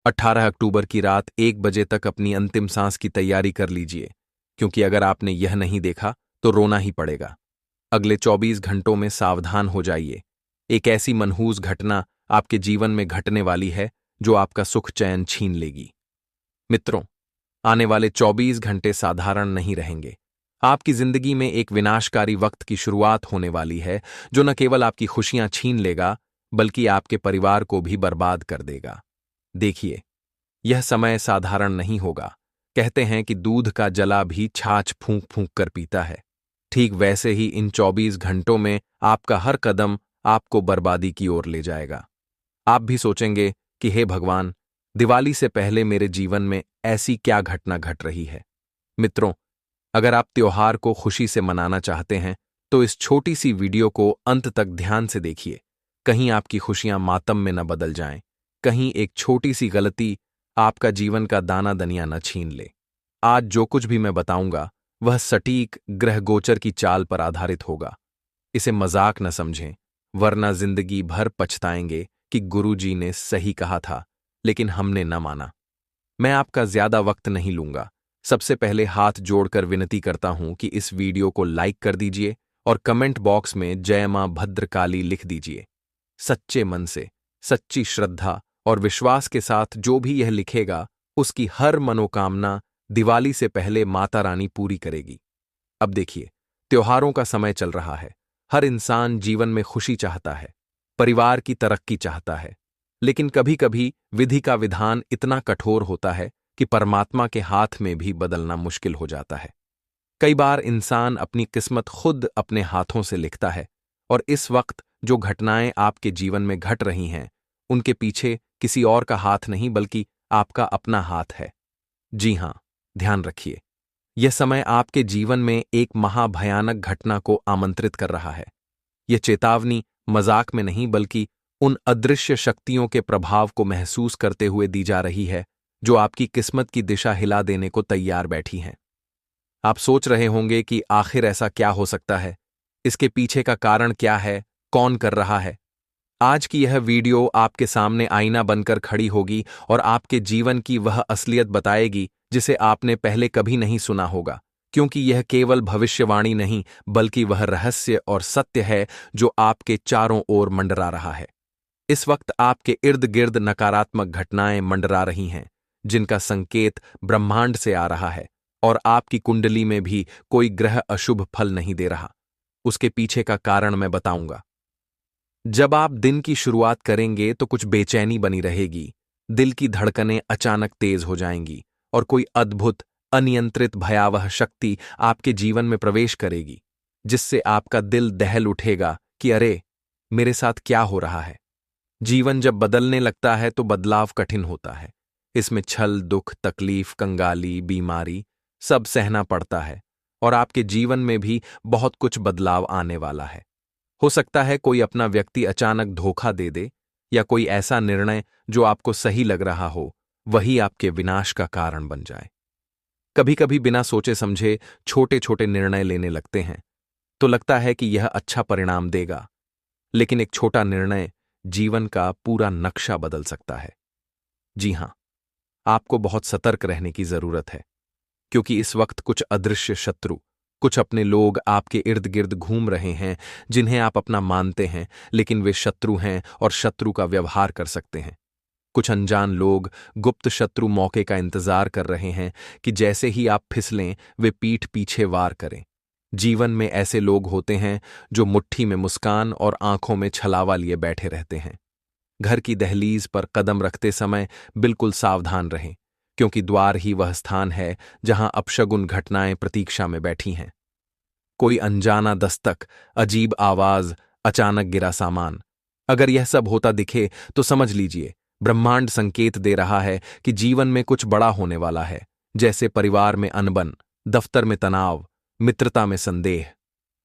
18 अक्टूबर की रात 1 बजे तक अपनी अंतिम सांस की तैयारी कर लीजिए, क्योंकि अगर आपने यह नहीं देखा तो रोना ही पड़ेगा। अगले 24 घंटों में सावधान हो जाइए। एक ऐसी मनहूस घटना आपके जीवन में घटने वाली है जो आपका सुख चैन छीन लेगी। मित्रों, आने वाले 24 घंटे साधारण नहीं रहेंगे। आपकी जिंदगी में एक विनाशकारी वक्त की शुरुआत होने वाली है जो न केवल आपकी खुशियां छीन लेगा, बल्कि आपके परिवार को भी बर्बाद कर देगा। देखिए, यह समय साधारण नहीं होगा। कहते हैं कि दूध का जला भी छाछ फूंक फूंक कर पीता है। ठीक वैसे ही इन 24 घंटों में आपका हर कदम आपको बर्बादी की ओर ले जाएगा। आप भी सोचेंगे कि हे भगवान, दिवाली से पहले मेरे जीवन में ऐसी क्या घटना घट रही है। मित्रों, अगर आप त्योहार को खुशी से मनाना चाहते हैं तो इस छोटी सी वीडियो को अंत तक ध्यान से देखिए। कहीं आपकी खुशियां मातम में न बदल जाएं, कहीं एक छोटी सी गलती आपका जीवन का दाना दनिया न छीन ले। आज जो कुछ भी मैं बताऊंगा वह सटीक ग्रह गोचर की चाल पर आधारित होगा। इसे मजाक न समझें, वरना जिंदगी भर पछताएंगे कि गुरुजी ने सही कहा था लेकिन हमने न माना। मैं आपका ज्यादा वक्त नहीं लूंगा। सबसे पहले हाथ जोड़कर विनती करता हूं कि इस वीडियो को लाइक कर दीजिए और कमेंट बॉक्स में जय मां भद्रकाली लिख दीजिए। सच्चे मन से, सच्ची श्रद्धा और विश्वास के साथ जो भी यह लिखेगा, उसकी हर मनोकामना दिवाली से पहले माता रानी पूरी करेगी। अब देखिए, त्योहारों का समय चल रहा है। हर इंसान जीवन में खुशी चाहता है, परिवार की तरक्की चाहता है, लेकिन कभी कभी विधि का विधान इतना कठोर होता है कि परमात्मा के हाथ में भी बदलना मुश्किल हो जाता है। कई बार इंसान अपनी किस्मत खुद अपने हाथों से लिखता है, और इस वक्त जो घटनाएं आपके जीवन में घट रही हैं, उनके पीछे किसी और का हाथ नहीं बल्कि आपका अपना हाथ है। जी हां, ध्यान रखिए, यह समय आपके जीवन में एक महाभयानक घटना को आमंत्रित कर रहा है। यह चेतावनी मजाक में नहीं बल्कि उन अदृश्य शक्तियों के प्रभाव को महसूस करते हुए दी जा रही है जो आपकी किस्मत की दिशा हिला देने को तैयार बैठी हैं। आप सोच रहे होंगे कि आखिर ऐसा क्या हो सकता है, इसके पीछे का कारण क्या है, कौन कर रहा है। आज की यह वीडियो आपके सामने आईना बनकर खड़ी होगी और आपके जीवन की वह असलियत बताएगी जिसे आपने पहले कभी नहीं सुना होगा, क्योंकि यह केवल भविष्यवाणी नहीं बल्कि वह रहस्य और सत्य है जो आपके चारों ओर मंडरा रहा है। इस वक्त आपके इर्द गिर्द नकारात्मक घटनाएं मंडरा रही हैं, जिनका संकेत ब्रह्मांड से आ रहा है, और आपकी कुंडली में भी कोई ग्रह अशुभ फल नहीं दे रहा। उसके पीछे का कारण मैं बताऊंगा। जब आप दिन की शुरुआत करेंगे तो कुछ बेचैनी बनी रहेगी, दिल की धड़कनें अचानक तेज हो जाएंगी और कोई अद्भुत, अनियंत्रित भयावह शक्ति आपके जीवन में प्रवेश करेगी, जिससे आपका दिल दहल उठेगा कि अरे, मेरे साथ क्या हो रहा है। जीवन जब बदलने लगता है तो बदलाव कठिन होता है। इसमें छल, दुख, तकलीफ, कंगाली, बीमारी सब सहना पड़ता है, और आपके जीवन में भी बहुत कुछ बदलाव आने वाला है। हो सकता है कोई अपना व्यक्ति अचानक धोखा दे दे, या कोई ऐसा निर्णय जो आपको सही लग रहा हो वही आपके विनाश का कारण बन जाए। कभी कभी बिना सोचे समझे छोटे छोटे निर्णय लेने लगते हैं तो लगता है कि यह अच्छा परिणाम देगा, लेकिन एक छोटा निर्णय जीवन का पूरा नक्शा बदल सकता है। जी हां, आपको बहुत सतर्क रहने की जरूरत है, क्योंकि इस वक्त कुछ अदृश्य शत्रु, कुछ अपने लोग आपके इर्द गिर्द घूम रहे हैं जिन्हें आप अपना मानते हैं, लेकिन वे शत्रु हैं और शत्रु का व्यवहार कर सकते हैं। कुछ अनजान लोग, गुप्त शत्रु मौके का इंतजार कर रहे हैं कि जैसे ही आप फिसलें वे पीठ पीछे वार करें। जीवन में ऐसे लोग होते हैं जो मुट्ठी में मुस्कान और आंखों में छलावा लिए बैठे रहते हैं। घर की दहलीज पर कदम रखते समय बिल्कुल सावधान रहें, क्योंकि द्वार ही वह स्थान है जहां अपशगुन घटनाएं प्रतीक्षा में बैठी हैं। कोई अनजाना दस्तक, अजीब आवाज, अचानक गिरा सामान, अगर यह सब होता दिखे तो समझ लीजिए ब्रह्मांड संकेत दे रहा है कि जीवन में कुछ बड़ा होने वाला है। जैसे परिवार में अनबन, दफ्तर में तनाव, मित्रता में संदेह।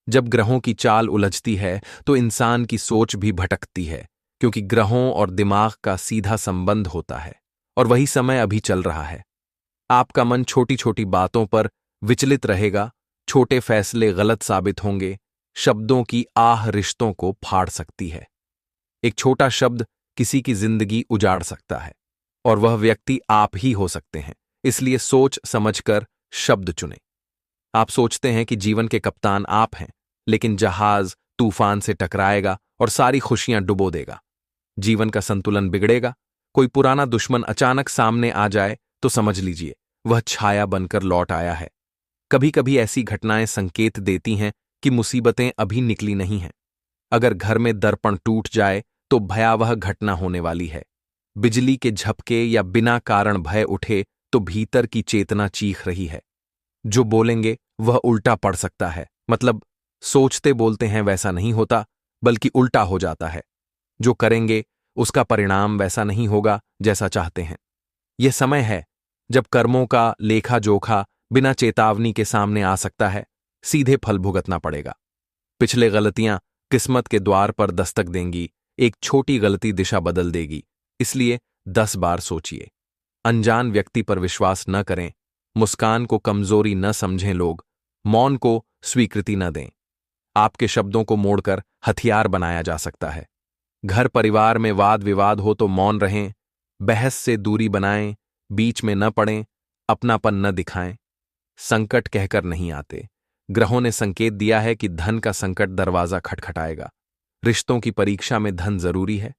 जब ग्रहों की चाल उलझती है तो इंसान की सोच भी भटकती है, क्योंकि ग्रहों और दिमाग का सीधा संबंध होता है, और वही समय अभी चल रहा है। आपका मन छोटी छोटी बातों पर विचलित रहेगा, छोटे फैसले गलत साबित होंगे, शब्दों की आह रिश्तों को फाड़ सकती है। एक छोटा शब्द किसी की जिंदगी उजाड़ सकता है। और वह व्यक्ति आप ही हो सकते हैं। इसलिए सोच समझकर शब्द चुनें। आप सोचते हैं कि जीवन के कप्तान आप हैं, लेकिन जहाज तूफान से टकराएगा और सारी खुशियां डुबो देगा। जीवन का संतुलन बिगड़ेगा। कोई पुराना दुश्मन अचानक सामने आ जाए तो समझ लीजिए वह छाया बनकर लौट आया है। कभी कभी ऐसी घटनाएं संकेत देती हैं कि मुसीबतें अभी निकली नहीं हैं। अगर घर में दर्पण टूट जाए तो भयावह घटना होने वाली है। बिजली के झपके या बिना कारण भय उठे तो भीतर की चेतना चीख रही है। जो बोलेंगे वह उल्टा पड़ सकता है, मतलब सोचते बोलते हैं वैसा नहीं होता, बल्कि उल्टा हो जाता है। जो करेंगे उसका परिणाम वैसा नहीं होगा जैसा चाहते हैं। यह समय है जब कर्मों का लेखा जोखा बिना चेतावनी के सामने आ सकता है। सीधे फल भुगतना पड़ेगा। पिछले गलतियां किस्मत के द्वार पर दस्तक देंगी। एक छोटी गलती दिशा बदल देगी। इसलिए 10 बार सोचिए। अनजान व्यक्ति पर विश्वास न करें। मुस्कान को कमजोरी न समझें लोग। मौन को स्वीकृति न दें। आपके शब्दों को मोड़कर हथियार बनाया जा सकता है। घर परिवार में वाद विवाद हो तो मौन रहें। बहस से दूरी बनाएं। बीच में न पड़ें। अपनापन न दिखाएं। संकट कहकर नहीं आते। ग्रहों ने संकेत दिया है कि धन का संकट दरवाजा खटखटाएगा। रिश्तों की परीक्षा में धन जरूरी है,